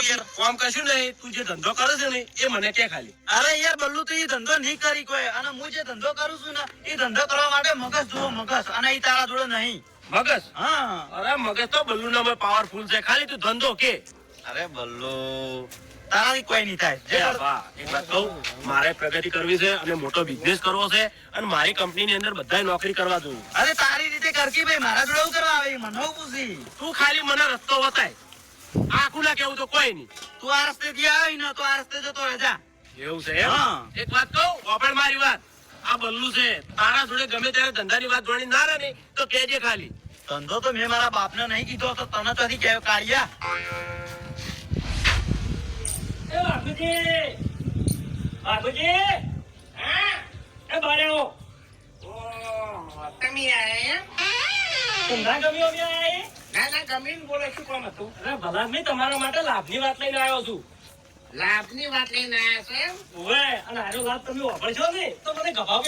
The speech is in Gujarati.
યાર કામ કશું નહીં. તું જે ધંધો કરે છે ને એ મને કે ખાલી. અરે યાર બલ્લુ તો એ ધંધો નહીં કરી કોઈ, અને હું જે ધંધો કરું છું ને એ ધંધો કરવા માટે મગજ જુઓ મગજ, અને એ તારા જોડે નહીં. મગજ? હા. અરે મગજ તો બલ્લુ ના પાવરફુલ છે, ખાલી તું ધંધો કે. અરે બલ્લુ તારાથી કોઈ નહીં થાય. એક વાત કહું, મારે પ્રગતિ કરવી છે અને મોટો બિઝનેસ કરવો છે, અને મારી કંપનીની અંદર બધાય નોકરી કરવા જોઉં. અરે તારી રીતે કરકી ભાઈ, મારા જોડે એવું કરવા આવે મને પૂછી. તું ખાલી મને રસ્તો બતાય, આખું ના કેવું તો કોઈ નહીં. તું આ રસ્તે થી આવી ને તો આ રસ્તે જતો રહેજા. એવું છે એમ? હા. એક વાત કહું, વાપર મારી વાત. આ બલ્લુ છે, તારા જોડે ગમે ત્યારે ધંધાની વાત જોડી ના રહે ને તો કહેજે ખાલી. ધંધો તો મેં મારા બાપને નહીં કીધો, તો તને તો કેવું કાઢ્યા. એ બાપુજી, બાપુજી, હા, એ બારે આવો. તમે આયા એમ? ધંધા ગમ્યો અમે આયા એ? ના ગમીને બોલો, શું કામ હતું? અરે ભલા મેં તમારા માટે લાભની વાત લઈને આવ્યો છું. લાભની વાત લઈને આયા છો એમ? ઓવે, અને આનો લાભ તમે વાપરશો ને તો મને ગભાવ